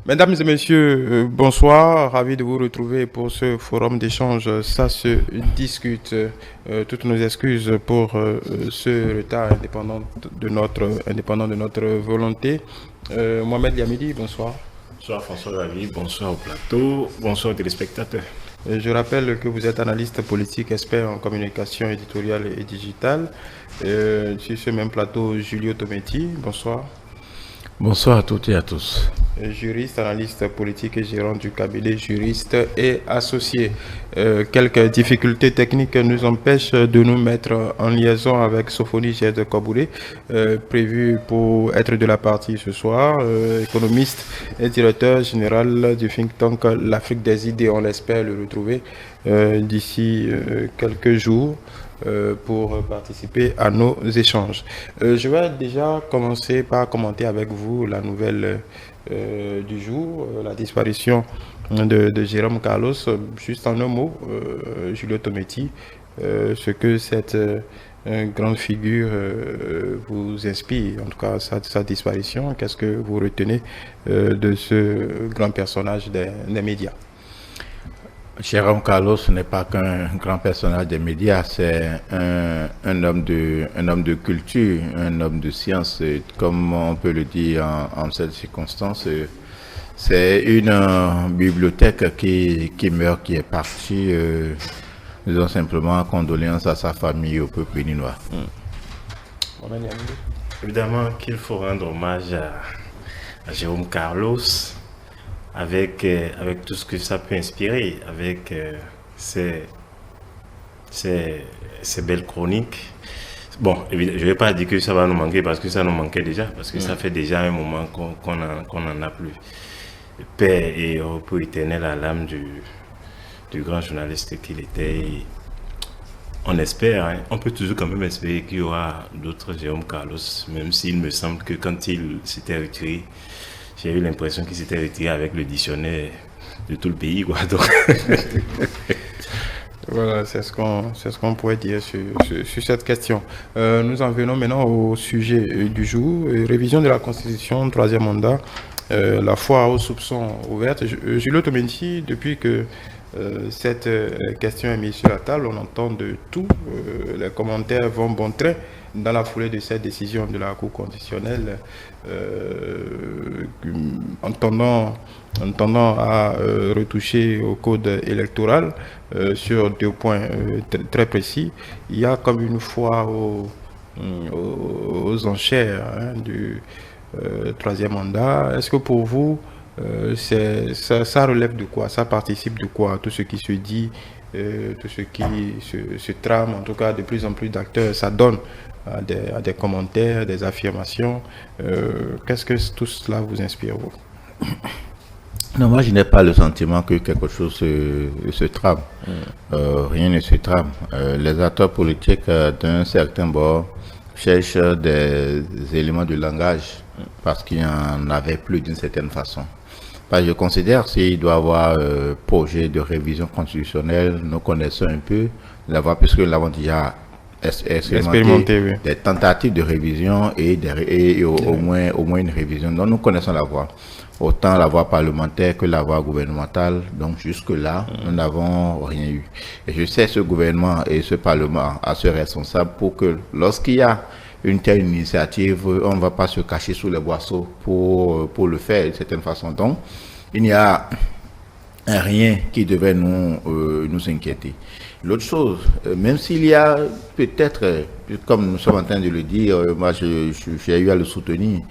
Mesdames et messieurs, bonsoir. Ravi de vous retrouver pour ce forum d'échange. Ça se discute. Toutes nos excuses pour ce retard indépendant de notre volonté. Mohamed Yamidi, bonsoir. Bonsoir François David, bonsoir au plateau, bonsoir aux téléspectateurs. Je rappelle que vous êtes analyste politique, expert en communication éditoriale et digitale. Sur ce même plateau, Julio Tometti, bonsoir. Bonsoir à toutes et à tous. Juriste, analyste politique et gérant du cabinet juriste et associé. Quelques difficultés techniques nous empêchent de nous mettre en liaison avec Sophonie Jed Koboulé, prévu pour être de la partie ce soir, économiste et directeur général du think tank L'Afrique des idées. On espère le retrouver d'ici quelques jours pour participer à nos échanges. Je vais déjà commencer par commenter avec vous la nouvelle du jour, la disparition de Jérôme Carlos. Juste en un mot, Julio Tometti, ce que cette grande figure vous inspire, en tout cas sa disparition, qu'est-ce que vous retenez de ce grand personnage des médias? Jérôme Carlos n'est pas qu'un grand personnage des médias, c'est un homme de culture, un homme de science, comme on peut le dire en cette circonstance. C'est une bibliothèque qui meurt, qui est partie. Nous avons simplement condoléances à sa famille et au peuple béninois. Évidemment qu'il faut rendre hommage à Jérôme Carlos. Avec tout ce que ça peut inspirer, avec ces belles chroniques. Bon, je ne vais pas dire que ça va nous manquer parce que ça nous manquait déjà, parce que ça fait déjà un moment qu'on n'en a plus. Paix et repos éternel à l'âme du grand journaliste qu'il était. Et on espère, hein, on peut toujours quand même espérer qu'il y aura d'autres Jérôme Carlos, même s'il me semble que quand il s'était retiré, j'ai eu l'impression qu'il s'était retiré avec le dictionnaire de tout le pays, quoi. Donc... Voilà, c'est ce qu'on pourrait dire sur cette question. Nous en venons maintenant au sujet du jour. Révision de la Constitution, troisième mandat, la foire aux soupçons ouverte. Julio Tometti, depuis que cette question est mise sur la table, on entend de tout. Les commentaires vont bon train dans la foulée de cette décision de la Cour constitutionnelle, en tendant à retoucher au code électoral sur deux points très précis. Il y a comme une fois aux enchères du troisième mandat. Est-ce que pour vous, ça relève de quoi? Ça participe de quoi? Tout ce qui se dit, tout ce qui se trame, en tout cas de plus en plus d'acteurs, ça donne à des commentaires, des affirmations. Qu'est-ce que tout cela vous inspire, vous? Non, moi je n'ai pas le sentiment que quelque chose se trame. Rien ne se trame. Les acteurs politiques d'un certain bord cherchent des éléments de langage parce qu'il n'y en avait plus d'une certaine façon. Je considère qu'il doit y avoir projet de révision constitutionnelle, nous connaissons un peu l'avoir puisque nous l'avons déjà expérimenté, oui. Des tentatives de révision et au moins une révision. Donc nous connaissons la voie, autant la voie parlementaire que la voie gouvernementale. Donc jusque-là, nous n'avons rien eu. Et je sais ce gouvernement et ce parlement à se responsable pour que lorsqu'il y a une telle initiative, on ne va pas se cacher sous les boisseaux pour le faire d'une certaine façon. Donc il n'y a rien qui devait nous inquiéter. L'autre chose, même s'il y a peut-être, comme nous sommes en train de le dire, moi j'ai eu à le soutenir,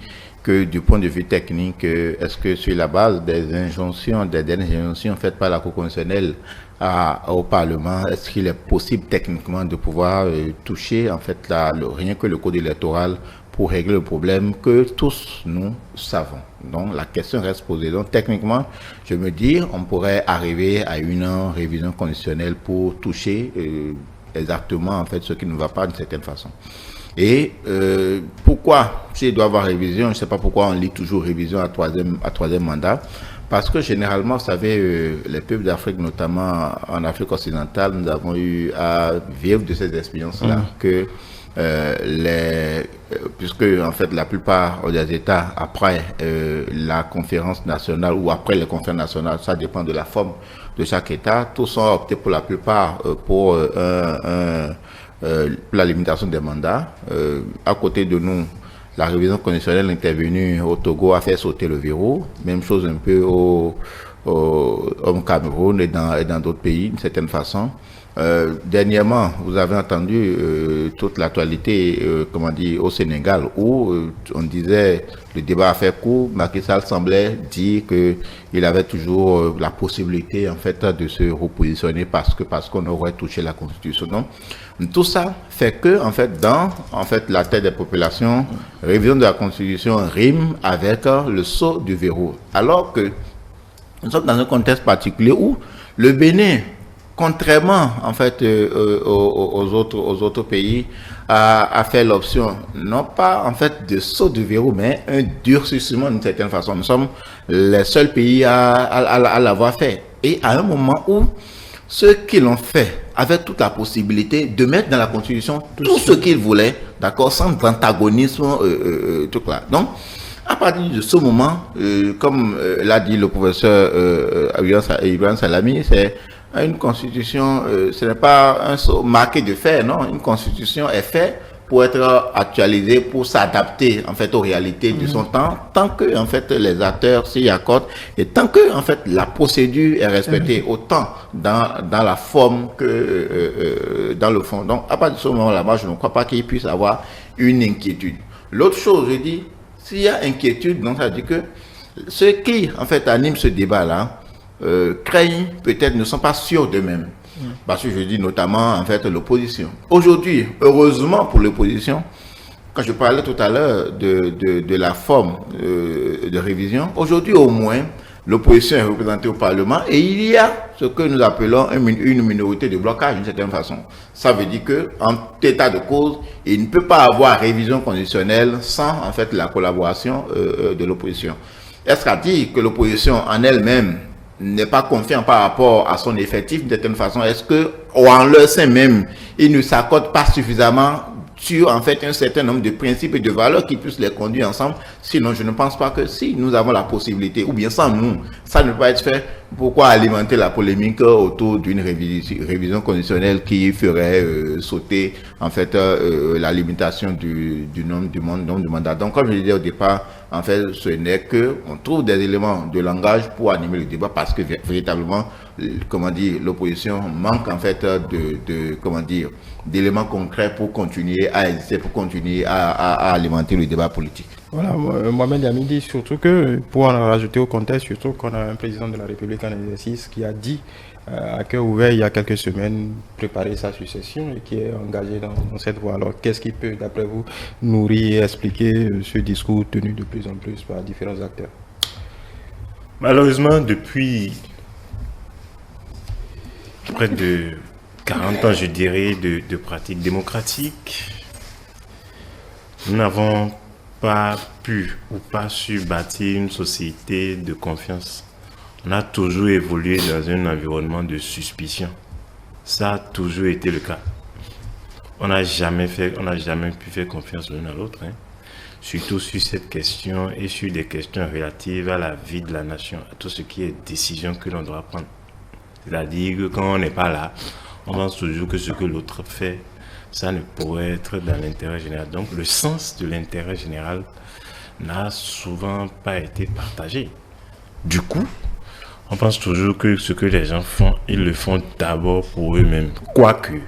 que du point de vue technique, est-ce que sur la base des injonctions, des dernières injonctions faites par la Cour constitutionnelle au Parlement, est-ce qu'il est possible techniquement de pouvoir toucher en fait rien que le code électoral pour régler le problème que tous nous savons. Donc la question reste posée. Donc techniquement, je me dis, on pourrait arriver à une révision conditionnelle pour toucher exactement en fait ce qui ne va pas d'une certaine façon. Et pourquoi, s'il doit y avoir révision, je ne sais pas pourquoi on lit toujours révision à troisième mandat. Parce que généralement, vous savez, les peuples d'Afrique, notamment en Afrique occidentale, nous avons eu à vivre de ces expériences-là, que puisque en fait la plupart des États après la conférence nationale ou après les conférences nationales, ça dépend de la forme de chaque État, tous ont opté pour la plupart pour la limitation des mandats. À côté de nous, la révision conditionnelle intervenue au Togo a fait sauter le verrou. Même chose un peu au Cameroun et dans d'autres pays d'une certaine façon. Dernièrement, vous avez entendu toute l'actualité, au Sénégal, où on disait le débat a fait court. Macky Sall semblait dire que il avait toujours la possibilité en fait de se repositionner parce qu'on aurait touché la Constitution. Donc, tout ça fait que en fait dans la tête des populations, révision de la Constitution rime avec le saut du verrou. Alors que nous sommes dans un contexte particulier où le Bénin, contrairement en fait aux autres pays, a fait l'option non pas en fait de saut du verrou, mais un durcissement d'une certaine façon. Nous sommes les seuls pays à l'avoir fait. Et à un moment où ceux qui l'ont fait avaient toute la possibilité de mettre dans la Constitution tout ce qu'ils voulaient, d'accord, sans antagonisme, tout là. Donc, à partir de ce moment, comme l'a dit le professeur Ibrahim Salami, c'est une constitution, ce n'est pas un saut marqué de fer, non. Une constitution est faite pour être actualisée, pour s'adapter en fait aux réalités de son temps, tant que en fait les acteurs s'y accordent et tant que en fait la procédure est respectée autant dans la forme que dans le fond. Donc à partir de ce moment-là, moi je ne crois pas qu'il puisse avoir une inquiétude. L'autre chose, je dis, s'il y a inquiétude, donc ça veut dire que ceux qui en fait animent ce débat-là craignent peut-être, ne sont pas sûrs d'eux-mêmes. Parce que je dis notamment en fait l'opposition. Aujourd'hui, heureusement pour l'opposition, quand je parlais tout à l'heure de la forme de révision, aujourd'hui au moins, l'opposition est représentée au Parlement et il y a ce que nous appelons une minorité de blocage d'une certaine façon. Ça veut dire que en état de cause, il ne peut pas avoir révision conditionnelle sans en fait la collaboration de l'opposition. Est-ce qu'à dire que l'opposition en elle-même n'est pas confiant par rapport à son effectif d'une certaine façon? Est-ce que en leur sein même, ils ne s'accordent pas suffisamment sur en fait un certain nombre de principes et de valeurs qui puissent les conduire ensemble? Sinon, je ne pense pas que si nous avons la possibilité, ou bien sans nous, ça ne peut pas être fait. Pourquoi alimenter la polémique autour d'une révision conditionnelle qui ferait sauter en fait la limitation du nombre de mandats? Donc, comme je l'ai dit au départ, en fait, ce n'est que on trouve des éléments de langage pour animer le débat parce que véritablement, l'opposition manque en fait d'éléments concrets pour continuer à exister, pour continuer à alimenter le débat politique. Voilà, Mohamed Yamini dit surtout que, pour en rajouter au contexte, surtout qu'on a un président de la République en exercice qui a dit à cœur ouvert il y a quelques semaines préparer sa succession et qui est engagé dans cette voie. Alors qu'est-ce qui peut, d'après vous, nourrir et expliquer ce discours tenu de plus en plus par différents acteurs? Malheureusement, depuis près de 40 ans, je dirais, de pratiques démocratiques, nous n'avons pas pu ou pas su bâtir une société de confiance. On a toujours évolué dans un environnement de suspicion. Ça a toujours été le cas. On n'a jamais pu faire confiance l'un à l'autre, surtout sur cette question et sur des questions relatives à la vie de la nation, à tout ce qui est décision que l'on doit prendre. C'est-à-dire que quand on n'est pas là, on pense toujours que ce que l'autre fait, ça ne pourrait être dans l'intérêt général. Donc le sens de l'intérêt général n'a souvent pas été partagé. Du coup, on pense toujours que ce que les gens font, ils le font d'abord pour eux-mêmes. Quoique,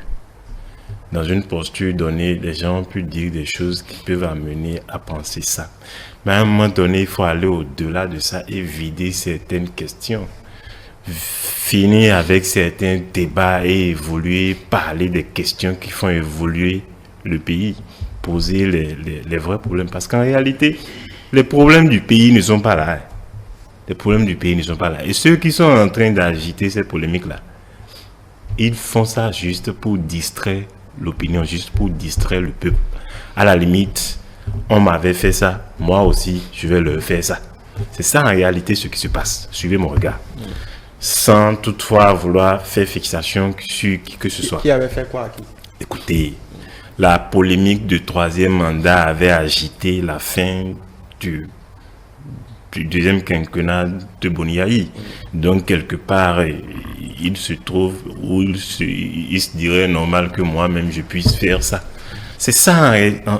dans une posture donnée, les gens ont pu dire des choses qui peuvent amener à penser ça. Mais à un moment donné, il faut aller au-delà de ça et vider certaines questions. Finir avec certains débats et évoluer, parler des questions qui font évoluer le pays, poser les vrais problèmes. Parce qu'en réalité, les problèmes du pays ne sont pas là. Les problèmes du pays ne sont pas là. Et ceux qui sont en train d'agiter cette polémique-là, ils font ça juste pour distraire l'opinion, juste pour distraire le peuple. À la limite, on m'avait fait ça, moi aussi, je vais leur faire ça. C'est ça en réalité ce qui se passe. Suivez mon regard. Sans toutefois vouloir faire fixation sur qui que ce soit. Qui avait fait quoi à qui? Écoutez, la polémique du 3e mandat avait agité la fin du deuxième quinquennat de Boni-Yayi. Donc, quelque part, il se trouve où il se dirait normal que moi-même je puisse faire ça. C'est ça,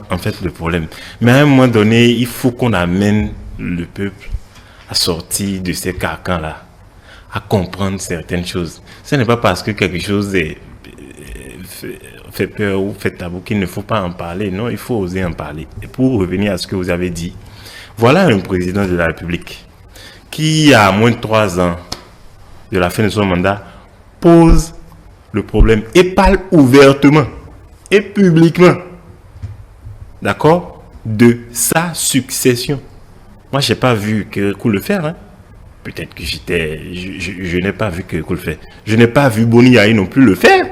en fait, le problème. Mais à un moment donné, il faut qu'on amène le peuple à sortir de ces carcans-là, à comprendre certaines choses. Ce n'est pas parce que quelque chose fait peur ou fait tabou qu'il ne faut pas en parler. Non, il faut oser en parler. Et pour revenir à ce que vous avez dit, voilà un président de la République qui, à moins de 3 ans de la fin de son mandat, pose le problème et parle ouvertement et publiquement, d'accord, de sa succession. Moi, je n'ai pas vu Kérékou le faire. Hein. Peut-être que je n'ai pas vu Kérékou le faire. Je n'ai pas vu Boni-Yayi non plus le faire.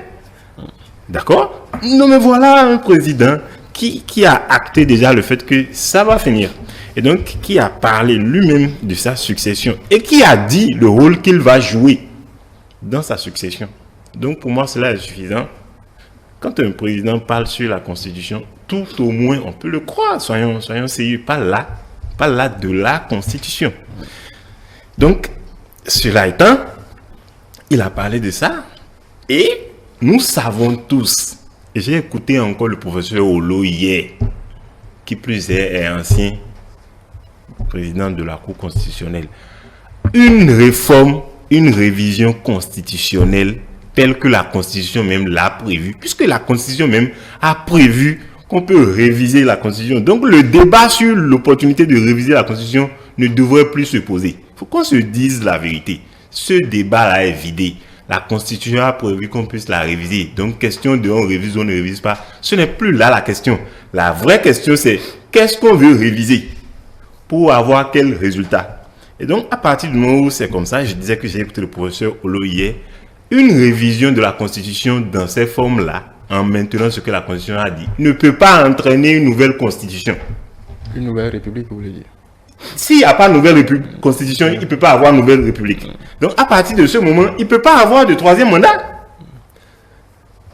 D'accord? Non, mais voilà un président qui a acté déjà le fait que ça va finir. Et donc, qui a parlé lui-même de sa succession et qui a dit le rôle qu'il va jouer dans sa succession. Donc, pour moi, cela est suffisant. Quand un président parle sur la Constitution, tout au moins, on peut le croire. Soyons sérieux, pas là de la Constitution. Donc, cela étant, il a parlé de ça et nous savons tous, et j'ai écouté encore le professeur Olo hier, qui plus est ancien président de la Cour constitutionnelle, une réforme, une révision constitutionnelle telle que la Constitution même l'a prévu, puisque la Constitution même a prévu qu'on peut réviser la Constitution. Donc le débat sur l'opportunité de réviser la Constitution ne devrait plus se poser. Il faut qu'on se dise la vérité. Ce débat-là est vidé. La Constitution a prévu qu'on puisse la réviser. Donc question de on révise ou on ne révise pas, ce n'est plus là la question. La vraie question c'est qu'est-ce qu'on veut réviser pour avoir quel résultat. Et donc à partir du moment où c'est comme ça, je disais que j'ai écouté le professeur Olo hier, une révision de la Constitution dans ces formes-là, en maintenant ce que la Constitution a dit, ne peut pas entraîner une nouvelle Constitution. Une nouvelle République, vous voulez dire? S'il n'y a pas de nouvelle Constitution, il ne peut pas avoir une nouvelle République. Donc à partir de ce moment, il ne peut pas avoir de 3e mandat.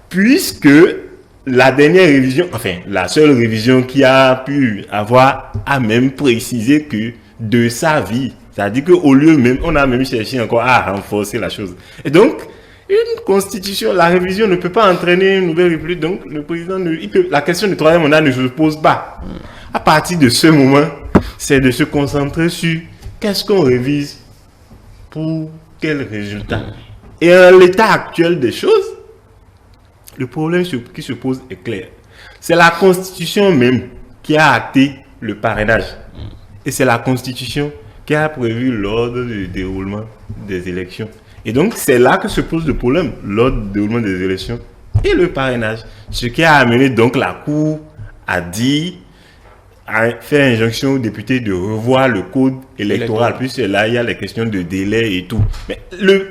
Puisque la dernière révision, enfin la seule révision qui a pu avoir, a même précisé que de sa vie, c'est-à-dire qu'au lieu même, on a même cherché encore à renforcer la chose. Et donc, une constitution, la révision ne peut pas entraîner une nouvelle république. Donc, le président, la question du 3e mandat ne se pose pas. À partir de ce moment, c'est de se concentrer sur qu'est-ce qu'on révise pour quel résultat. Et en l'état actuel des choses, le problème qui se pose est clair. C'est la Constitution même qui a acté le parrainage. Et c'est la Constitution qui a prévu l'ordre de déroulement des élections. Et donc, c'est là que se pose le problème, l'ordre de déroulement des élections et le parrainage. Ce qui a amené donc la Cour à dire, à faire injonction aux députés de revoir le code électoral, puisque là, il y a les questions de délai et tout. Mais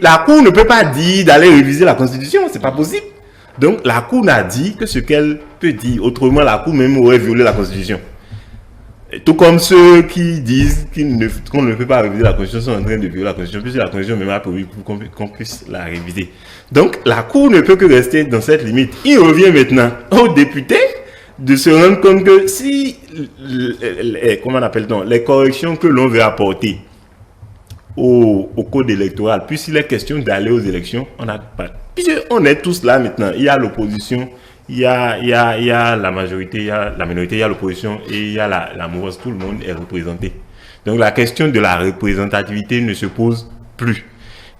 la Cour ne peut pas dire d'aller réviser la Constitution, c'est pas possible. Donc, la Cour n'a dit que ce qu'elle peut dire. Autrement, la Cour même aurait violé la Constitution. Tout comme ceux qui disent qu'on ne peut pas réviser la Constitution sont en train de violer la Constitution, puisque la Constitution même a prévu qu'on puisse la réviser. Donc, la Cour ne peut que rester dans cette limite. Il revient maintenant aux députés de se rendre compte que si, comment on appelle-t-on, les corrections que l'on veut apporter au code électoral, puisqu'il est question d'aller aux élections, on n'a pas. Puisqu'on est tous là maintenant, il y a l'opposition, il y a la majorité, il y a la minorité, il y a l'opposition et il y a la mouvance, tout le monde est représenté. Donc la question de la représentativité ne se pose plus.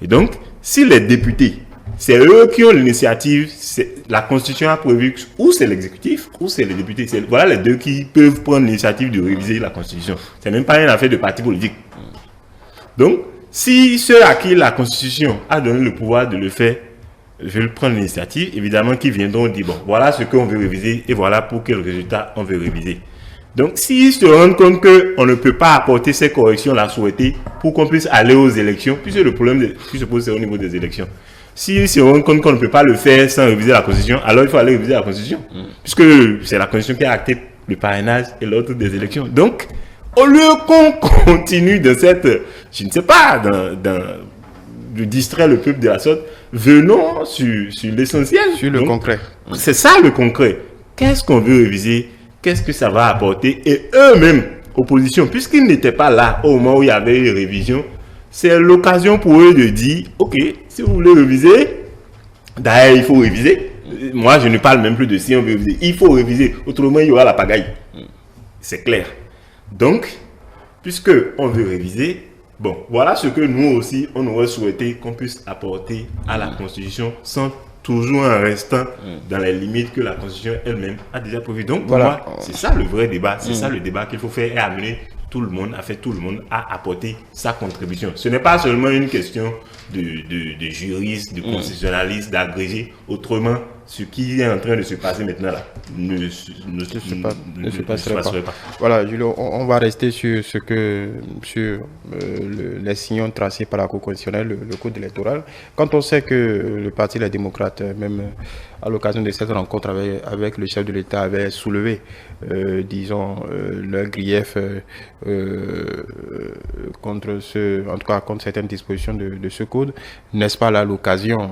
Et donc, si les députés, c'est eux qui ont l'initiative, la Constitution a prévu ou c'est l'exécutif ou c'est les députés. Voilà les deux qui peuvent prendre l'initiative de réviser la Constitution. C'est même pas une affaire de parti politique. Donc, si ceux à qui la Constitution a donné le pouvoir de le faire veulent prendre l'initiative, évidemment qu'ils viendront dire, bon, voilà ce qu'on veut réviser et voilà pour quel résultat on veut réviser. Donc, s'ils se rendent compte qu'on ne peut pas apporter ces corrections-là souhaitées pour qu'on puisse aller aux élections, puisque le problème qui se pose, c'est au niveau des élections. S'ils se rendent compte qu'on ne peut pas le faire sans réviser la Constitution, alors il faut aller réviser la Constitution. Puisque c'est la Constitution qui a acté le parrainage et l'ordre des élections. Donc, au lieu qu'on continue dans cette, je ne sais pas, de distraire le peuple de la sorte, venons sur l'essentiel. Sur le concret. C'est ça le concret. qu'est-ce qu'on veut réviser, qu'est-ce que ça va apporter, et eux-mêmes, opposition, puisqu'ils n'étaient pas là au moment où il y avait une révision, c'est l'occasion pour eux de dire, ok, si vous voulez réviser, d'ailleurs il faut réviser. Moi je ne parle même plus de si on veut réviser, il faut réviser, autrement il y aura la pagaille. C'est clair. Donc, puisque on veut réviser, bon, voilà ce que nous aussi, on aurait souhaité qu'on puisse apporter à la Constitution sans toujours en restant dans les limites que la Constitution elle-même a déjà prévues. Donc, pour moi, c'est ça le vrai débat. C'est ça le débat qu'il faut faire et amener tout le monde, tout le monde à apporter sa contribution. Ce n'est pas seulement une question de juriste, de constitutionnaliste, d'agrégé. Autrement, ce qui est en train de se passer maintenant là ne se passerait pas. Voilà, Julio, on va rester sur les signaux tracés par la Cour constitutionnelle, le code électoral. Quand on sait que le Parti des démocrates, même à l'occasion de cette rencontre avec le chef de l'État, avait soulevé, disons, leur grief contre certaines dispositions de ce code, n'est-ce pas là l'occasion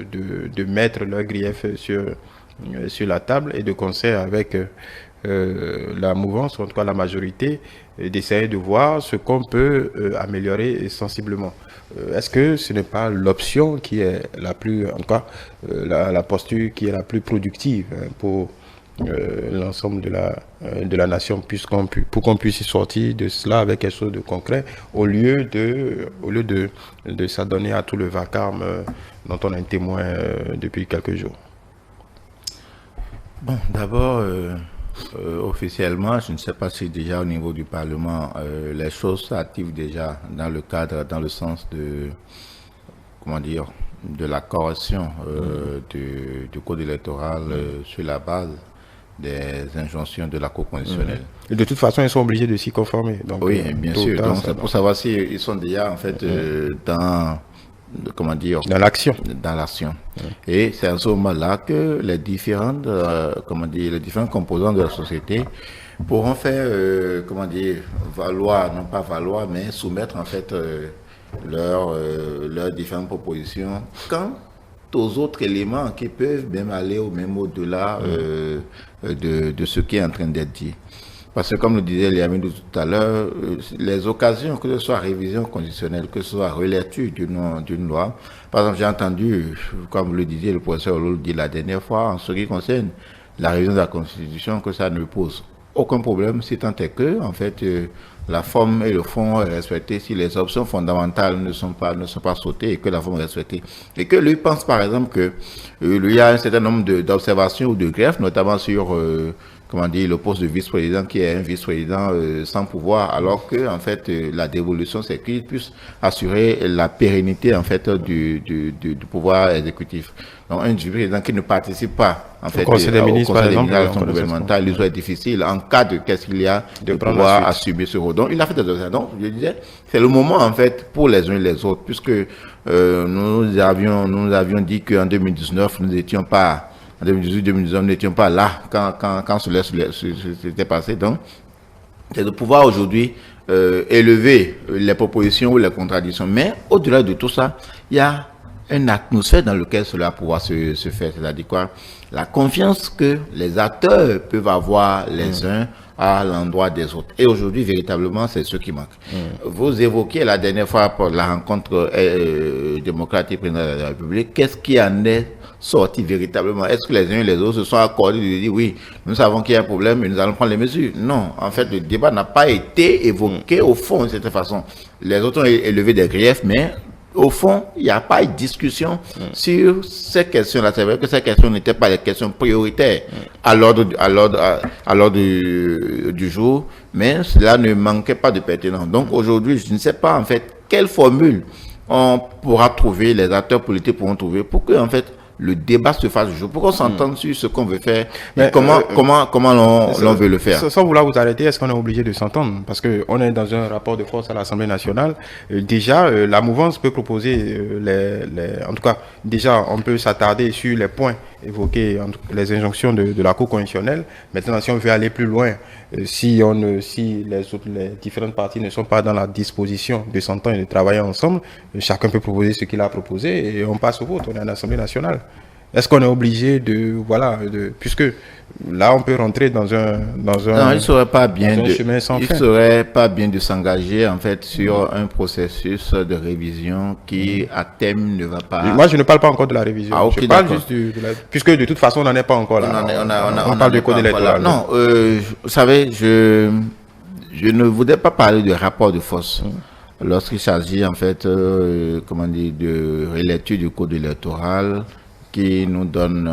de mettre leur grief sur la table et de concert avec la mouvance, ou en tout cas la majorité, d'essayer de voir ce qu'on peut améliorer sensiblement. Est-ce que ce n'est pas l'option qui est la plus, en tout cas, la posture qui est la plus productive pour l'ensemble de la nation, pour qu'on puisse sortir de cela avec quelque chose de concret, au lieu de s'adonner à tout le vacarme dont on est témoin depuis quelques jours? Bon, d'abord, officiellement, je ne sais pas si déjà au niveau du Parlement, les choses s'activent déjà dans le sens de, comment dire, de la correction du code électoral sur la base des injonctions de la Cour constitutionnelle. Et de toute façon, ils sont obligés de s'y conformer. Donc, oui, bien sûr. Donc, c'est pour savoir s'ils sont déjà, en fait, dans l'action. Dans l'action. Et c'est à ce moment-là que les différentes, les différents composants de la société pourront faire, valoir, non pas valoir, mais soumettre, en fait, leurs différentes propositions quant aux autres éléments qui peuvent même aller au-delà de ce qui est en train d'être dit. Parce que comme le disait Liamidou tout à l'heure, les occasions, que ce soit révision constitutionnelle, que ce soit relecture d'une loi, par exemple j'ai entendu, comme le disait le professeur Oloul dit la dernière fois, en ce qui concerne la révision de la Constitution, que ça ne pose aucun problème, si tant est que, en fait, la forme et le fond est respecté, si les options fondamentales ne sont pas sautées et que la forme est respectée. Et que lui pense par exemple que il y a un certain nombre d'observations ou de greffes, notamment sur le poste de vice-président qui est un vice-président sans pouvoir, alors que en fait la dévolution c'est qu'il puisse assurer la pérennité en fait du pouvoir exécutif. Donc un vice-président qui ne participe pas en fait au Conseil des ministres, par exemple, gouvernemental, il soit difficile en cas de qu'est-ce qu'il y a de pouvoir assumer ce rôle. Donc il a fait des observations. Donc je disais, c'est le moment en fait pour les uns et les autres, puisque nous avions dit qu'en 2019 nous n'étions pas en 2018-2019, nous n'étions pas là quand cela s'était passé. Donc, c'est de pouvoir aujourd'hui élever les propositions ou les contradictions. Mais au-delà de tout ça, il y a une atmosphère dans laquelle cela va pouvoir se faire. C'est-à-dire quoi? La confiance que les acteurs peuvent avoir les uns à l'endroit des autres. Et aujourd'hui, véritablement, c'est ce qui manque. Vous évoquiez la dernière fois pour la rencontre démocratique président de la République. Qu'est-ce qui en est sorti véritablement? Est-ce que les uns et les autres se sont accordés de dire oui, nous savons qu'il y a un problème et nous allons prendre les mesures? Non, en fait, le débat n'a pas été évoqué au fond de cette façon. Les autres ont élevé des griefs, mais au fond, il n'y a pas eu de discussion sur ces questions-là. C'est vrai que ces questions n'étaient pas les questions prioritaires à l'ordre du jour, mais cela ne manquait pas de pertinence. Donc aujourd'hui, je ne sais pas en fait quelle formule on pourra trouver, les acteurs politiques pourront trouver pour que en fait le débat se fasse jour, pour qu'on s'entende sur ce qu'on veut faire, mais comment l'on veut le faire. Sans vouloir vous arrêter, est-ce qu'on est obligé de s'entendre? Parce qu'on est dans un rapport de force à l'Assemblée nationale. Déjà, la mouvance peut proposer, en tout cas, déjà, on peut s'attarder sur les points évoqués, les injonctions de la Cour constitutionnelle. Maintenant, si on veut aller plus loin, si les différentes parties ne sont pas dans la disposition de s'entendre et de travailler ensemble, chacun peut proposer ce qu'il a proposé et on passe au vote. On est à l'Assemblée nationale. Est-ce qu'on est obligé puisque là, on peut rentrer dans un Non, il serait pas bien chemin sans fin. Il serait pas bien de s'engager en fait sur un processus de révision qui à terme ne va pas. Moi, je ne parle pas encore de la révision. Ok, je parle d'accord. juste puisque de toute façon, on n'en est pas encore là. On parle du code électoral. Non, vous savez, je ne voudrais pas parler de rapport de force. Lorsqu'il s'agit en fait, de relecture du code électoral qui nous donne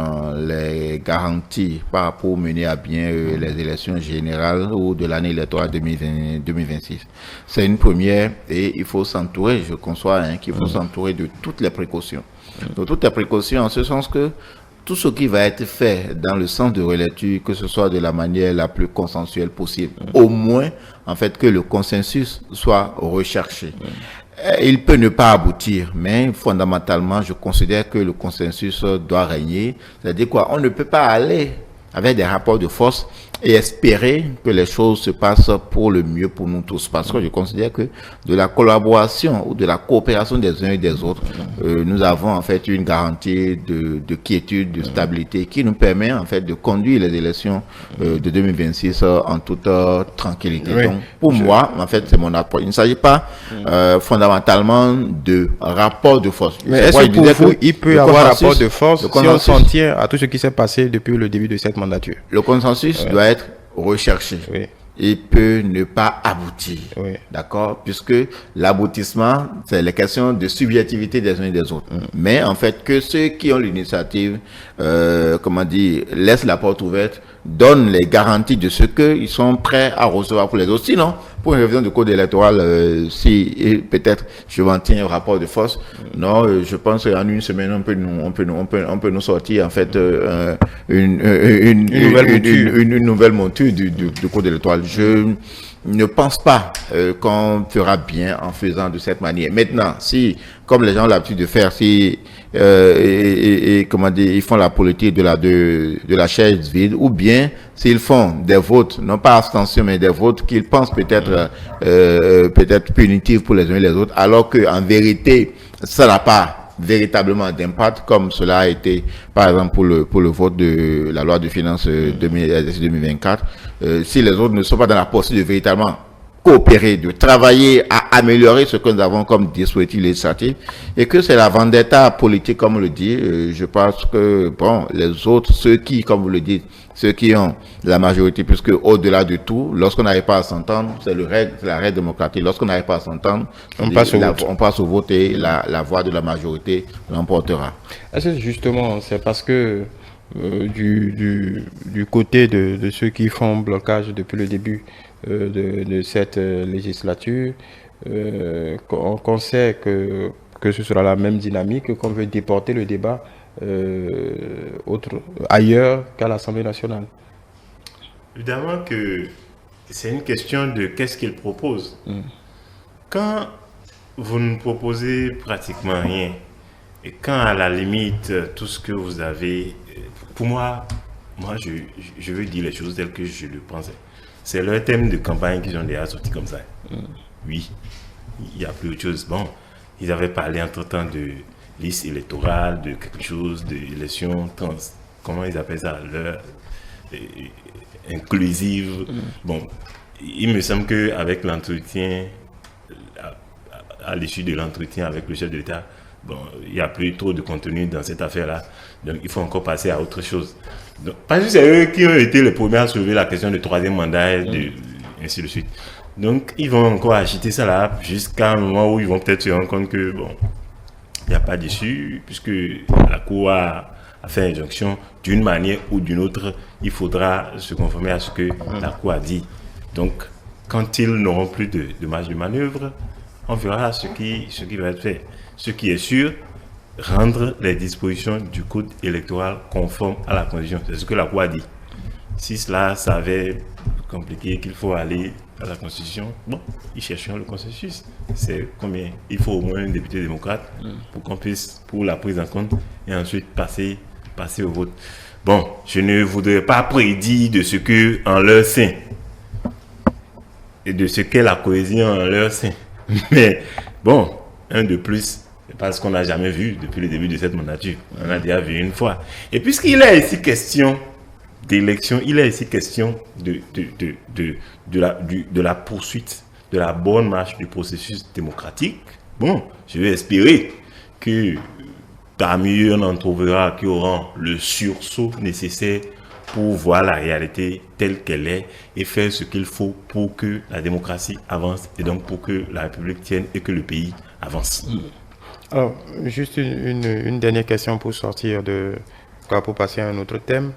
les garanties par rapport au mener à bien les élections générales ou de l'année électorale 2026. C'est une première et il faut s'entourer, je conçois qu'il faut s'entourer de toutes les précautions. De toutes les précautions en ce sens que tout ce qui va être fait dans le sens de relecture, que ce soit de la manière la plus consensuelle possible, au moins en fait que le consensus soit recherché. Il peut ne pas aboutir, mais fondamentalement, je considère que le consensus doit régner. C'est-à-dire quoi? On ne peut pas aller avec des rapports de force et espérer que les choses se passent pour le mieux pour nous tous. Parce que je considère que de la collaboration ou de la coopération des uns et des autres, nous avons en fait une garantie de quiétude, de stabilité qui nous permet en fait de conduire les élections de 2026 en toute tranquillité. Oui. Donc, pour moi, en fait, c'est mon approche. Il ne s'agit pas fondamentalement de rapport de force. Mais est-ce que pour vous, il peut y avoir rapport de force si on s'en tient à tout ce qui s'est passé depuis le début de cette mandature? Le consensus doit être recherché. Oui. Il peut ne pas aboutir. Oui. D'accord? Puisque l'aboutissement, c'est la question de subjectivité des uns et des autres. Mais en fait, que ceux qui ont l'initiative, laissent la porte ouverte, donnent les garanties de ce qu'ils sont prêts à recevoir pour les autres. Sinon, pour une révision du code électoral, si peut-être je m'en tiens au rapport de force, non, je pense qu'en une semaine, on peut nous sortir en fait une nouvelle monture du code électoral. Je ne pense pas qu'on fera bien en faisant de cette manière. Maintenant, si, comme les gens ont l'habitude de faire, si ils font la politique de la chaise vide, ou bien s'ils font des votes, non pas abstention, mais des votes qu'ils pensent peut-être punitifs pour les uns et les autres, alors que en vérité, ça n'a pas véritablement d'impact, comme cela a été, par exemple, pour le vote de la loi de finances 2024. Si les autres ne sont pas dans la posture de véritablement coopérer, de travailler à améliorer ce que nous avons comme dispositif législatif, et que c'est la vendetta politique, comme on le dit. Je pense que, bon, les autres, ceux qui, comme vous le dites, ceux qui ont la majorité, puisque au-delà de tout, lorsqu'on n'arrive pas à s'entendre, c'est la règle démocratique. Lorsqu'on n'arrive pas à s'entendre, on passe au vote et la voix de la majorité l'emportera. Est-ce que justement, c'est parce que du côté de ceux qui font blocage depuis le début de cette législature, qu'on sait que ce sera la même dynamique, qu'on veut déporter le débat ailleurs qu'à l'Assemblée nationale? Évidemment que c'est une question de qu'est-ce qu'il propose. Quand vous ne proposez pratiquement rien, et quand à la limite, tout ce que vous avez, pour moi je veux dire les choses telles que je le pensais. C'est leur thème de campagne qu'ils ont déjà sorti comme ça. Oui, il n'y a plus autre chose. Bon, ils avaient parlé entre-temps de liste électorale, de quelque chose, d'élection trans, comment ils appellent ça, leur inclusive. Bon, il me semble qu'avec l'entretien, à l'issue de l'entretien avec le chef de l'État, bon, il n'y a plus trop de contenu dans cette affaire-là. Donc, il faut encore passer à autre chose. Donc, parce que c'est eux qui ont été les premiers à soulever la question du troisième mandat et ainsi de suite. Donc, ils vont encore agiter ça là jusqu'à un moment où ils vont peut-être se rendre compte que, bon, il n'y a pas d'issue, puisque la Cour a fait injonction d'une manière ou d'une autre. Il faudra se conformer à ce que la Cour a dit. Donc, quand ils n'auront plus de marge de manœuvre, on verra ce qui va être fait. Ce qui est sûr, rendre les dispositions du code électoral conformes à la Constitution. C'est ce que la Cour a dit. Si cela s'avère compliqué, qu'il faut aller à la Constitution, bon, ils chercheront le consensus. C'est combien? Il faut au moins un député démocrate pour qu'on puisse, pour la prise en compte, et ensuite passer au vote. Bon, je ne voudrais pas prédire de ce que en leur sein et de ce qu'est la cohésion en leur sein. Mais bon, un de plus Parce qu'on n'a jamais vu depuis le début de cette mandature. On a déjà vu une fois. Et puisqu'il est ici question d'élection, il est ici question de la poursuite, de la bonne marche du processus démocratique. Bon, je vais espérer que parmi eux, on en trouvera qui auront le sursaut nécessaire pour voir la réalité telle qu'elle est et faire ce qu'il faut pour que la démocratie avance et donc pour que la République tienne et que le pays avance. Alors, juste une dernière question pour sortir pour passer à un autre thème.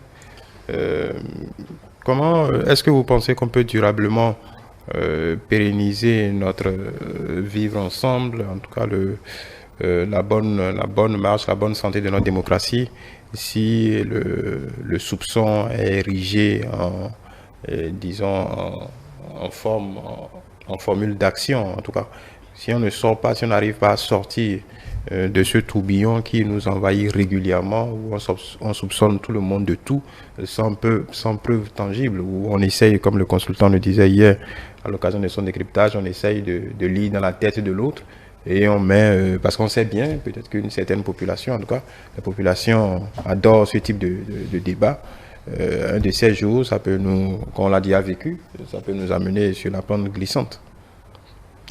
Comment est-ce que vous pensez qu'on peut durablement pérenniser notre vivre ensemble, en tout cas la bonne marche, la bonne santé de notre démocratie, si le soupçon est érigé en formule d'action, en tout cas. Si on ne sort pas, si on n'arrive pas à sortir de ce tourbillon qui nous envahit régulièrement, où on soupçonne tout le monde de tout, sans preuve tangible, où on essaye, comme le consultant le disait hier, à l'occasion de son décryptage, on essaye de lire dans la tête de l'autre, et on met, parce qu'on sait bien, peut-être qu'une certaine population, en tout cas, la population adore ce type de débat. Un de ces jours, ça peut quand on l'a déjà vécu, ça peut nous amener sur la pente glissante.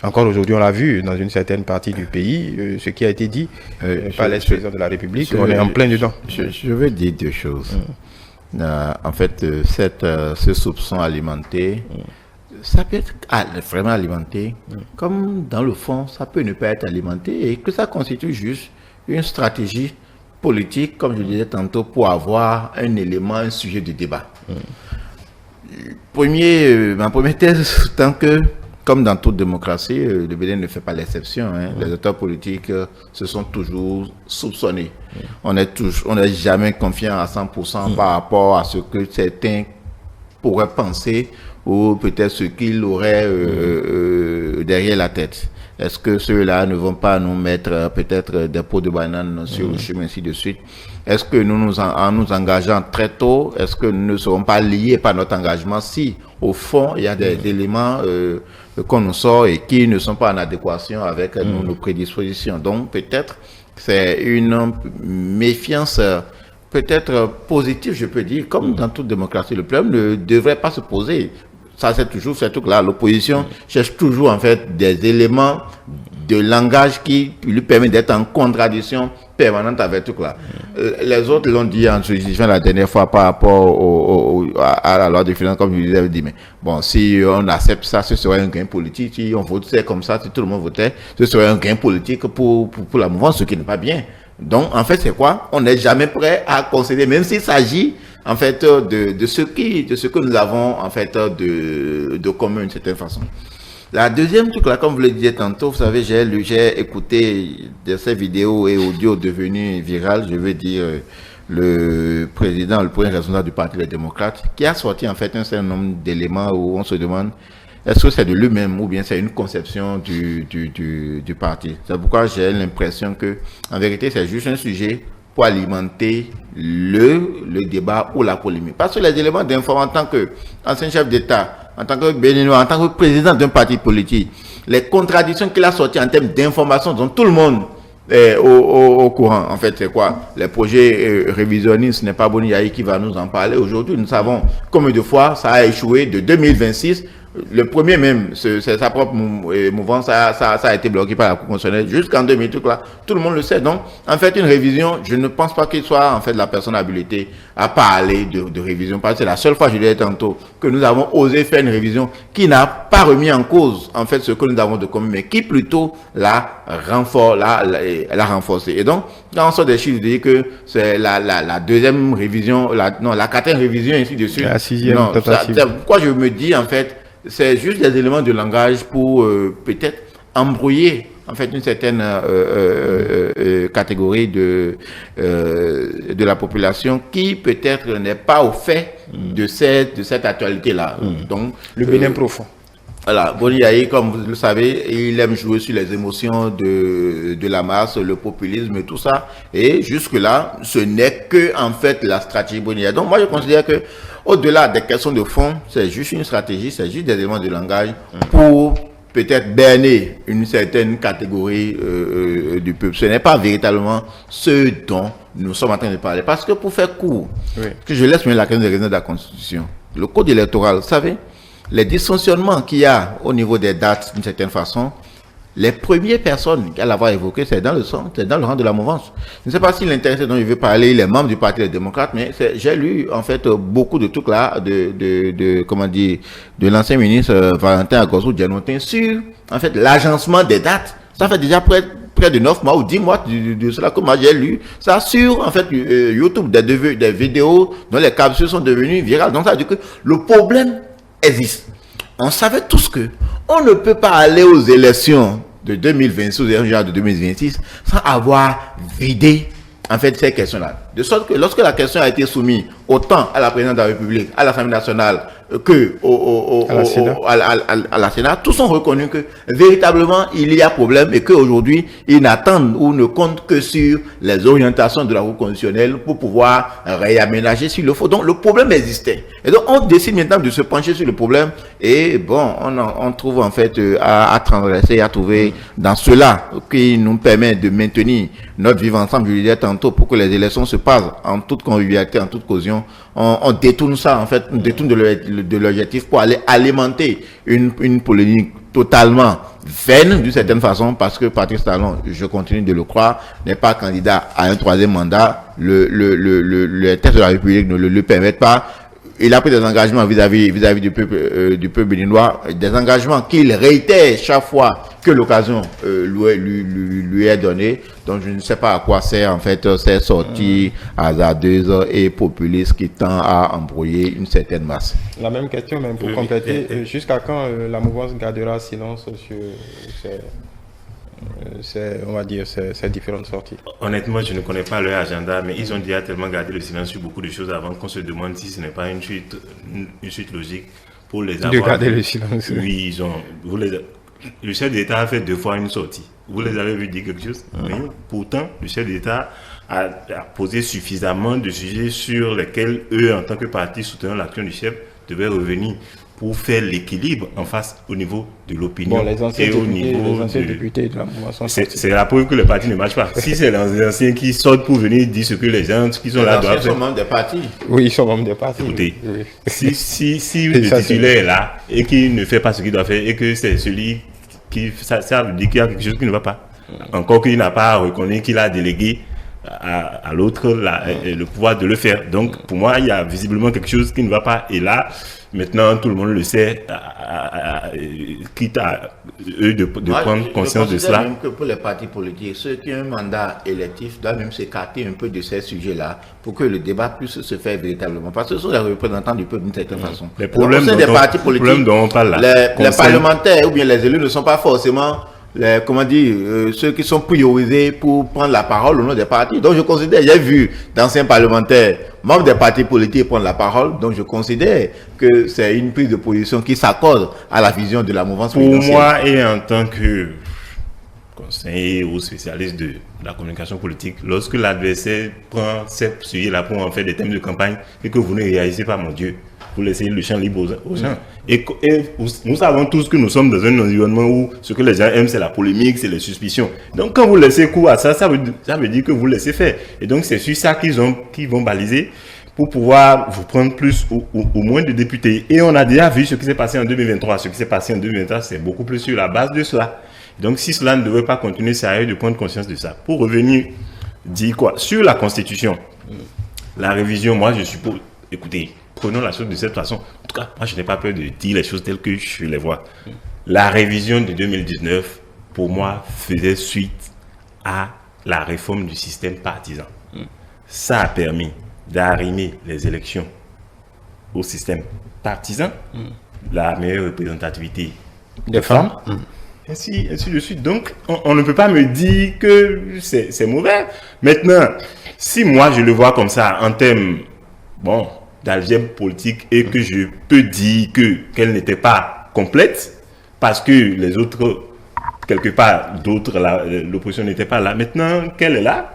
Encore aujourd'hui, on l'a vu dans une certaine partie du pays, ce qui a été dit par l'ex-président de la République, on est en plein dedans. Je veux dire deux choses. En fait, ce soupçon alimenté, ça peut être vraiment alimenté, comme dans le fond, ça peut ne pas être alimenté, et que ça constitue juste une stratégie politique, comme je disais tantôt, pour avoir un élément, un sujet de débat. Ma première thèse, tant que, comme dans toute démocratie, le Bénin ne fait pas l'exception. Les acteurs politiques se sont toujours soupçonnés. On n'est jamais confiant à 100% par rapport à ce que certains pourraient penser ou peut-être ce qu'ils auraient derrière la tête. Est-ce que ceux-là ne vont pas nous mettre peut-être des pots de banane sur le chemin, ainsi de suite? Est-ce que en nous engageant très tôt, est-ce que nous ne serons pas liés par notre engagement si, au fond, il y a des éléments qu'on nous sort et qui ne sont pas en adéquation avec nos prédispositions? Donc, peut-être, c'est une méfiance peut-être positive, je peux dire, comme dans toute démocratie. Le problème ne devrait pas se poser. Ça, c'est toujours ce truc-là. L'opposition cherche toujours, en fait, des éléments de langage qui lui permettent d'être en contradiction permanente avec tout là. Les autres l'ont dit en justifiant la dernière fois par rapport à la loi de finances, comme je vous avais dit. Mais bon, si on accepte ça, ce serait un gain politique. Si on votait comme ça, si tout le monde votait, ce serait un gain politique pour la mouvance, ce qui n'est pas bien. Donc, en fait, c'est quoi? On n'est jamais prêt à concéder, même s'il s'agit en fait de ce que nous avons en fait de commun d'une certaine façon. La deuxième truc là, comme vous le disiez tantôt, vous savez, j'ai écouté de ces vidéos et audios devenus virales, je veux dire, le premier responsable du Parti des démocrates, qui a sorti en fait un certain nombre d'éléments où on se demande est-ce que c'est de lui-même ou bien c'est une conception du parti. C'est pourquoi j'ai l'impression que, en vérité, c'est juste un sujet pour alimenter le débat ou la polémique. Parce que les éléments d'information, en tant qu'ancien chef d'État, en tant que béninois, en tant que président d'un parti politique, les contradictions qu'il a sorties en termes d'information dont tout le monde est au courant. En fait, c'est quoi? Les projets révisionnistes, ce n'est pas Boni Yahi qui va nous en parler. Aujourd'hui, nous savons combien de fois ça a échoué de 2026. Le premier même, c'est sa propre mouvance, ça a été bloqué par la Cour constitutionnelle jusqu'en 2000, tout le monde le sait. Donc, en fait, une révision, je ne pense pas qu'il soit en fait la personne habilitée à parler de révision, parce que c'est la seule fois, je l'ai dit tantôt, que nous avons osé faire une révision qui n'a pas remis en cause, en fait, ce que nous avons de commun, mais qui plutôt l'a renforcé. Et donc, quand on sort des chiffres, je dis que c'est la deuxième révision, la quatrième révision, ainsi de suite. La sixième tentative. Pourquoi je me dis, en fait, c'est juste des éléments de langage pour peut-être embrouiller en fait une certaine catégorie de la population qui peut-être n'est pas au fait de cette actualité-là. Donc le Bénin profond. Voilà, Boni Yahi, comme vous le savez, il aime jouer sur les émotions de la masse, le populisme et tout ça. Et jusque-là, ce n'est que en fait la stratégie Boni Yahi. Donc moi je considère que au-delà des questions de fond, c'est juste une stratégie, c'est juste des éléments de langage pour peut-être berner une certaine catégorie du peuple. Ce n'est pas véritablement ce dont nous sommes en train de parler. Parce que pour faire court, que je laisse la question des raisons de la Constitution, le code électoral, vous savez, les dysfonctionnements qu'il y a au niveau des dates, d'une certaine façon, les premières personnes qu'elle a évoquées, c'est dans le rang de la mouvance. Je ne sais pas si l'intéressé dont je veux parler, il est membre du Parti des démocrates, mais j'ai lu, en fait, beaucoup de trucs là, de l'ancien ministre Valentin Agosso-Dianotin sur, en fait, l'agencement des dates. Ça fait déjà près de 9 mois ou 10 mois de cela que moi j'ai lu ça sur, en fait, YouTube, des vidéos dont les capsules sont devenues virales. Donc ça veut dire que le problème existe. On savait tous que on ne peut pas aller aux élections de 2026 ou de 2026 sans avoir vidé en fait ces questions-là. De sorte que lorsque la question a été soumise autant à la présidence de la République, à l'Assemblée nationale que à la Sénat, tous ont reconnu que véritablement il y a problème et qu'aujourd'hui ils n'attendent ou ne comptent que sur les orientations de la Cour constitutionnelle pour pouvoir réaménager s'il le faut. Donc le problème existait. Et donc on décide maintenant de se pencher sur le problème et bon, on trouve en fait à transgresser, à trouver dans cela qui nous permet de maintenir notre vivre ensemble, je le disais tantôt, pour que les élections se passent en toute convivialité, en toute caution. On détourne ça, en fait, on détourne de l'objectif pour aller alimenter une polémique totalement vaine, d'une certaine façon, parce que Patrice Talon, je continue de le croire, n'est pas candidat à un troisième mandat. Le texte de la République ne le permettent pas. Il a pris des engagements vis-à-vis du peuple béninois, des engagements qu'il réitère chaque fois que l'occasion lui est donnée. Donc je ne sais pas à quoi sert en fait ces sorties hasardeuses et populistes qui tendent à embrouiller une certaine masse. La même question, même pour compléter, jusqu'à quand la mouvance gardera silence sur ces différentes sorties? Honnêtement, je ne connais pas leur agenda, mais ils ont déjà tellement gardé le silence sur beaucoup de choses avant qu'on se demande si ce n'est pas une suite logique pour les avoir. De garder le silence. Oui, le chef d'État a fait 2 fois une sortie. Vous les avez vu dire quelque chose? Oui. Pourtant, le chef d'État a posé suffisamment de sujets sur lesquels eux, en tant que parti soutenant l'action du chef, devaient revenir pour faire l'équilibre en face au niveau de l'opinion et au niveau des députés de la mouvance. C'est la preuve que le parti ne marche pas. Si c'est les anciens qui sortent pour venir dire ce que les gens qui sont là doivent faire. Ils sont membres des partis. Oui, ils sont membres des partis. Écoutez, si le titulaire est là et qui ne fait pas ce qu'il doit faire et que c'est celui qui... Ça veut dire qu'il y a quelque chose qui ne va pas. Encore qu'il n'a pas reconnu qu'il a délégué à l'autre le pouvoir de le faire. Donc, pour moi, il y a visiblement quelque chose qui ne va pas. Et là, maintenant, tout le monde le sait, quitte à eux de prendre conscience de cela. Même que pour les partis politiques, ceux qui ont un mandat électif doivent même s'écarter un peu de ces sujets-là pour que le débat puisse se faire véritablement. Parce que ce sont les représentants du peuple d'une certaine façon. Les problèmes dont on parle là, les parlementaires ou bien les élus ne sont pas forcément... ceux qui sont priorisés pour prendre la parole au nom des partis. Donc je considère, j'ai vu d'anciens parlementaires, membres des partis politiques prendre la parole, donc je considère que c'est une prise de position qui s'accorde à la vision de la mouvance présidentielle. Pour moi, et en tant que conseiller ou spécialiste de la communication politique, lorsque l'adversaire prend ces sujets-là pour en faire des thèmes de campagne et que vous ne réagissez pas, mon Dieu, vous laissez le champ libre aux gens. Et nous savons tous que nous sommes dans un environnement où ce que les gens aiment, c'est la polémique, c'est les suspicions. Donc quand vous laissez cours à ça, ça veut dire que vous laissez faire. Et donc c'est sur ça qu'ils vont baliser pour pouvoir vous prendre plus ou moins de députés. Et on a déjà vu ce qui s'est passé en 2023. Ce qui s'est passé en 2023, c'est beaucoup plus sur la base de cela. Donc si cela ne devait pas continuer, c'est à eux de prendre conscience de ça. Pour revenir, dire quoi? Sur la Constitution, la révision, moi je suppose, écoutez, prenons la chose de cette façon. En tout cas, moi je n'ai pas peur de dire les choses telles que je les vois. La révision de 2019, pour moi, faisait suite à la réforme du système partisan. Ça a permis d'arrimer les élections au système partisan, la meilleure représentativité des femmes. Ainsi de suite. Donc, on ne peut pas me dire que c'est mauvais. Maintenant, si moi je le vois comme ça, en termes, d'algèbre politique, et que je peux dire qu'elle n'était pas complète, parce que les autres, quelque part, l'opposition n'était pas là. Maintenant qu'elle est là,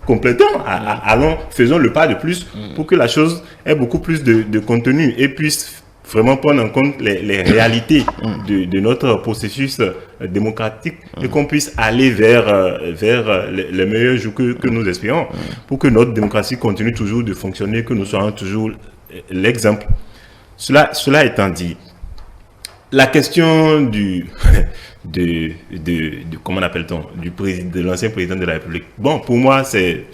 complétons, allons, faisons le pas de plus pour que la chose ait beaucoup plus de contenu et puisse vraiment prendre en compte les réalités de notre processus démocratique et qu'on puisse aller vers les meilleurs jours que nous espérons pour que notre démocratie continue toujours de fonctionner, que nous soyons toujours l'exemple. Cela étant dit, la question comment appelle-t-on, de l'ancien président de la République. Bon, pour moi, c'est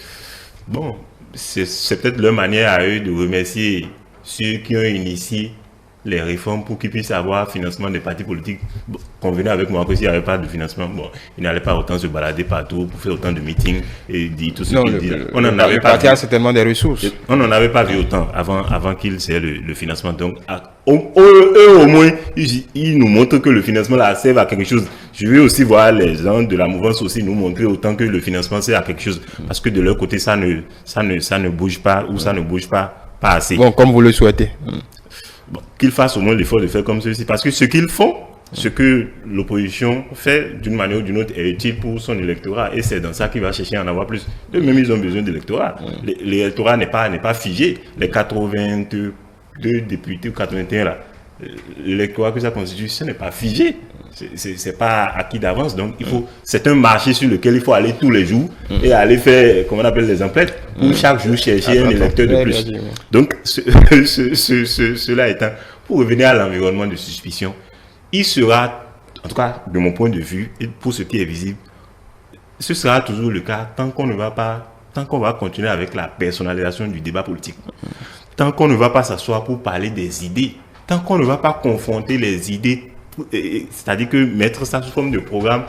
peut-être leur manière à eux de remercier ceux qui ont initié les réformes pour qu'ils puissent avoir financement des partis politiques. Bon, convenez avec moi que s'il n'y avait pas de financement, bon, ils n'allaient pas autant se balader partout pour faire autant de meetings et dire tout ce qu'ils disent. On n'en avait pas vu. Certainement des ressources. On n'en avait pas vu autant avant qu'ils aient le financement. Donc, eux au moins, ils nous montrent que le financement là sert à quelque chose. Je veux aussi voir les gens de la mouvance aussi nous montrer autant que le financement sert à quelque chose. Parce que de leur côté, ça ne bouge pas ou ça ne bouge pas assez. Bon, comme vous le souhaitez. Bon, qu'ils fassent au moins l'effort de faire comme ceci. Parce que ce qu'ils font, ce que l'opposition fait d'une manière ou d'une autre est utile pour son électorat. Et c'est dans ça qu'il va chercher à en avoir plus. Eux-mêmes, ils ont besoin d'électorat. L'électorat n'est pas figé. Les 82 députés ou 81 là, l'électorat que ça constitue, ce n'est pas figé. C'est pas acquis d'avance. Donc, c'est un marché sur lequel il faut aller tous les jours et aller faire, comment on appelle, les emplettes pour chaque jour chercher un électeur de plus. Donc, cela étant, pour revenir à l'environnement de suspicion, il sera, en tout cas, de mon point de vue, et pour ce qui est visible, ce sera toujours le cas tant qu'on va continuer avec la personnalisation du débat politique. Tant qu'on ne va pas s'asseoir pour parler des idées, tant qu'on ne va pas confronter les idées, c'est-à-dire que mettre ça sous forme de programme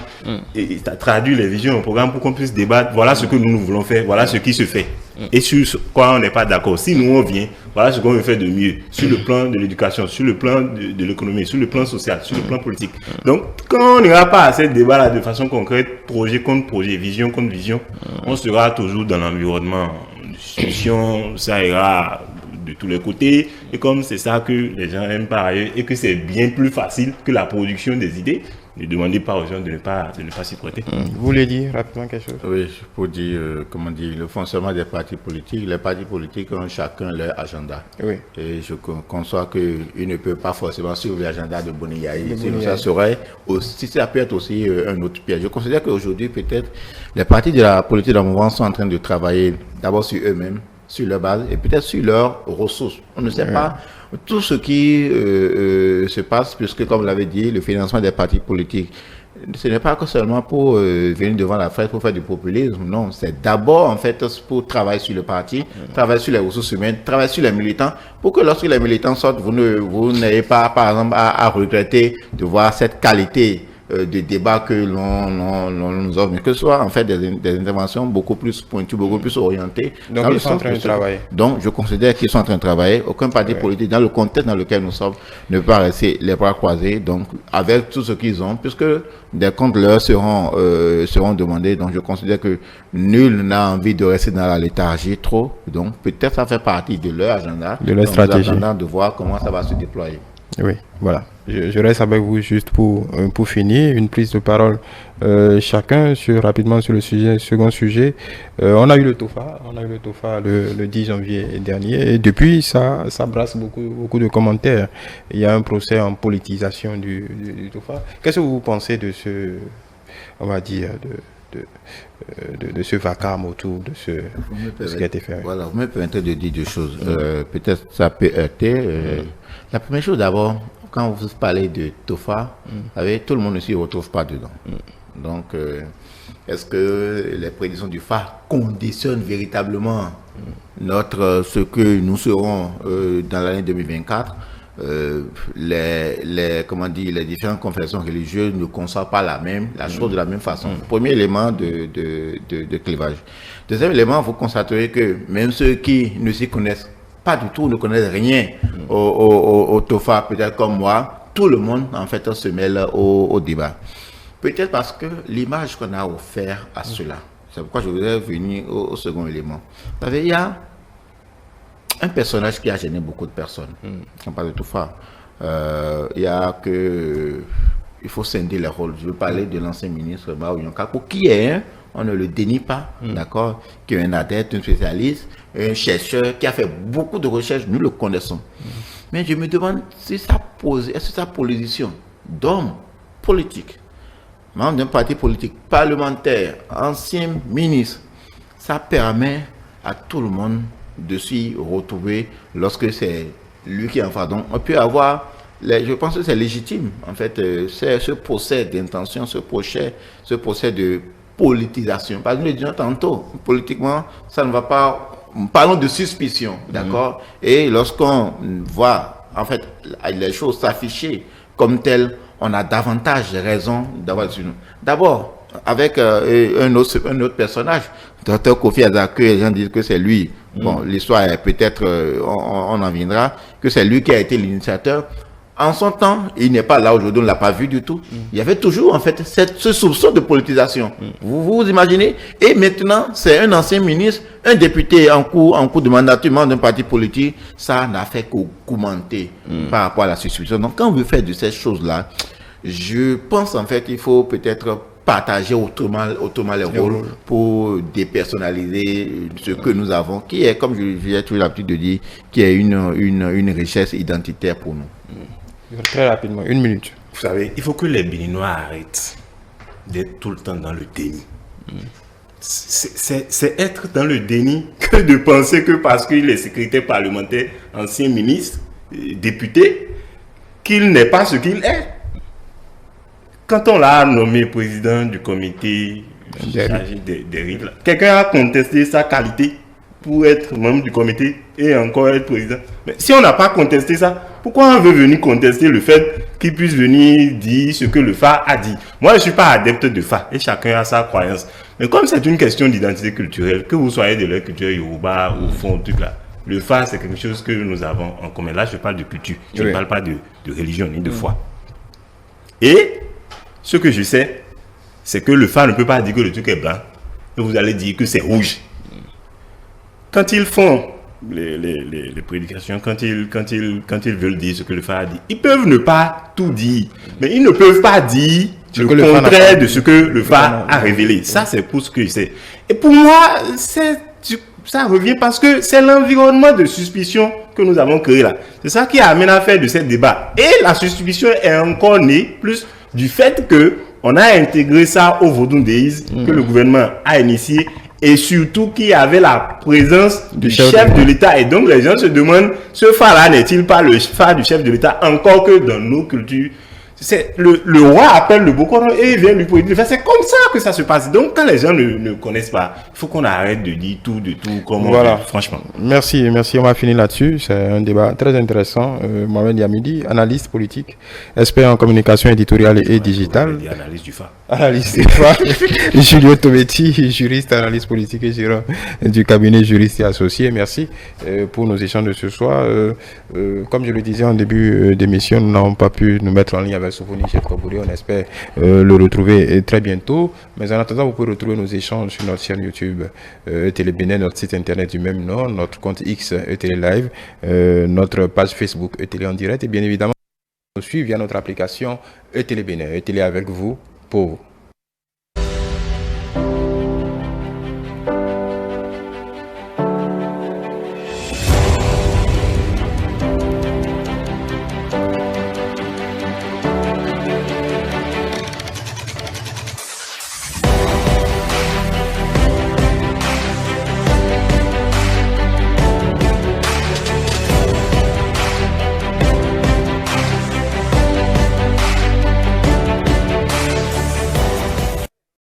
et traduire les visions en programme pour qu'on puisse débattre, voilà ce que nous voulons faire, voilà ce qui se fait et sur quoi on n'est pas d'accord. Si nous on vient, voilà ce qu'on veut faire de mieux sur le plan de l'éducation, sur le plan de l'économie, sur le plan social, sur le plan politique. Donc quand on n'ira pas à ce débat là de façon concrète, projet contre projet, vision contre vision, on sera toujours dans l'environnement de discussion, ça ira de tous les côtés, et comme c'est ça que les gens aiment par ailleurs et que c'est bien plus facile que la production des idées, ne demandez pas aux gens de ne pas s'y prêter. Vous voulez dire rapidement quelque chose? Oui, pour dire, le fonctionnement des partis politiques. Les partis politiques ont chacun leur agenda. Oui. Et je conçois qu'ils ne peuvent pas forcément suivre l'agenda de Boniaï. Sinon, ça serait aussi, ça peut être aussi un autre piège. Je considère qu'aujourd'hui, peut-être, les partis de la politique de la mouvance sont en train de travailler d'abord sur eux-mêmes, sur leur base et peut-être sur leurs ressources. On ne sait pas tout ce qui se passe, puisque comme vous l'avez dit, le financement des partis politiques, ce n'est pas que seulement pour venir devant la fête pour faire du populisme, non, c'est d'abord en fait pour travailler sur le parti, travailler sur les ressources humaines, travailler sur les militants, pour que lorsque les militants sortent, vous n'ayez pas par exemple à regretter de voir cette qualité de débat que l'on nous offre, mais que ce soit en fait des interventions beaucoup plus pointues, beaucoup plus orientées. Donc ils sont en train de travailler. Donc je considère qu'ils sont en train de travailler. Aucun parti politique dans le contexte dans lequel nous sommes ne peut pas rester les bras croisés. Donc avec tout ce qu'ils ont, puisque des comptes leur seront demandés. Donc je considère que nul n'a envie de rester dans la léthargie trop. Donc peut-être ça fait partie de leur agenda, de leur stratégie, de voir comment ça va se déployer. Oui, voilà. Je reste avec vous juste pour finir, une prise de parole chacun rapidement sur le second sujet. On a eu le TOFA, le 10 janvier dernier, et depuis ça brasse beaucoup de commentaires. Il y a un procès en politisation du TOFA. Qu'est-ce que vous pensez de ce, on va dire, de ce vacarme autour de ce qui a été fait? Voilà, vous me permettez de dire deux choses. Peut-être ça peut heurter. La première chose d'abord, quand vous parlez de TOFA, vous savez, tout le monde ne s'y retrouve pas dedans. Donc, est-ce que les prédictions du FA conditionnent véritablement ce que nous serons dans l'année 2024? Les différentes confessions religieuses ne conçoivent pas la chose de la même façon. Premier élément de clivage. Deuxième élément, vous constaterez que même ceux qui ne s'y connaissent pas du tout, ne connaissent rien au TOFA, peut-être comme moi, tout le monde en fait se mêle au débat. Peut-être parce que l'image qu'on a offert à cela, c'est pourquoi je voudrais venir au second élément. Vous savez, il y a un personnage qui a gêné beaucoup de personnes. On parle de TOFA. Il faut scinder les rôles. Je veux parler de l'ancien ministre Bao Yonka, pour qui est on ne le dénie pas, d'accord, qui est un adepte, un spécialiste, un chercheur qui a fait beaucoup de recherches, nous le connaissons. Mais je me demande si est-ce que sa position d'homme politique, membre d'un parti politique, parlementaire, ancien ministre, ça permet à tout le monde de s'y retrouver lorsque c'est lui qui en fait. Donc, on peut avoir, je pense que c'est légitime, en fait, c'est ce procès d'intention, ce procès de politisation. Parce que nous le disons tantôt, politiquement, ça ne va pas. Parlons de suspicion, d'accord? Et lorsqu'on voit, en fait, les choses s'afficher comme telles, on a davantage raison d'avoir sur nous. D'abord, avec un autre personnage, Dr Kofi Asake, les gens disent que c'est lui. Bon, l'histoire est peut-être, on en viendra, que c'est lui qui a été l'initiateur. En son temps, il n'est pas là aujourd'hui, on ne l'a pas vu du tout. Il y avait toujours, en fait, ce soupçon de politisation. Vous imaginez? Et maintenant, c'est un ancien ministre, un député en cours de mandature, membre d'un parti politique. Ça n'a fait qu'augmenter par rapport à la suspicion. Donc, quand on veut faire de ces choses-là, je pense, en fait, il faut peut-être partager autrement les rôles pour dépersonnaliser ce que nous avons, qui est, comme j'ai toujours l'habitude de dire, qui est une richesse identitaire pour nous. Très rapidement, 1 minute. Vous savez, il faut que les Béninois arrêtent d'être tout le temps dans le déni. C'est être dans le déni que de penser que parce qu'il est secrétaire parlementaire, ancien ministre, député, qu'il n'est pas ce qu'il est. Quand on l'a nommé président du comité chargé des rites, quelqu'un a contesté sa qualité pour être membre du comité et encore être président. Mais si on n'a pas contesté ça, pourquoi on veut venir contester le fait qu'il puisse venir dire ce que le FA a dit? Moi, je ne suis pas adepte de FA et chacun a sa croyance. Mais comme c'est une question d'identité culturelle, que vous soyez de la culture Yoruba ou fond, truc là, le FA, c'est quelque chose que nous avons en commun. Là, je parle de culture. Je ne parle pas de religion ni de foi. Et ce que je sais, c'est que le FA ne peut pas dire que le truc est blanc. Et vous allez dire que c'est rouge. Quand ils font les prédications, quand ils veulent dire ce que le FA a dit, ils peuvent ne pas tout dire. Mais ils ne peuvent pas dire le contraire de ce que le FA a révélé. Ça, c'est pour ce que je sais. Et pour moi, ça revient parce que c'est l'environnement de suspicion que nous avons créé là. C'est ça qui amène à faire de ce débat. Et la suspicion est encore née plus du fait que on a intégré ça au Vodou Days que le gouvernement a initié et surtout qu'il y avait la présence du chef de l'État. Et donc les gens se demandent, ce phare-là n'est-il pas le phare du chef de l'État, encore que dans nos cultures, c'est le roi appelle le Bokoro et il vient lui poser. C'est comme ça que ça se passe. Donc quand les gens ne connaissent pas, il faut qu'on arrête de dire tout, comme voilà. Franchement. Merci, on va finir là-dessus. C'est un débat très intéressant. Mohamed Yamidi, analyste politique, expert en communication éditoriale et digitale. Analyste du FA. Analyste du FA. Julio Tobetti, juriste, analyste politique et gérant du cabinet juriste et associé. Merci pour nos échanges de ce soir. Comme je le disais en début d'émission, nous n'avons pas pu nous mettre en ligne avec Sofoni Chef Kobouré. On espère le retrouver très bientôt. Mais en attendant, vous pouvez retrouver nos échanges sur notre chaîne YouTube Télé Bénin, notre site internet du même nom, notre compte X Télé Live, notre page Facebook Télé en direct et bien évidemment, nous suivre via notre application Télé Bénin, Télé avec vous, pour vous.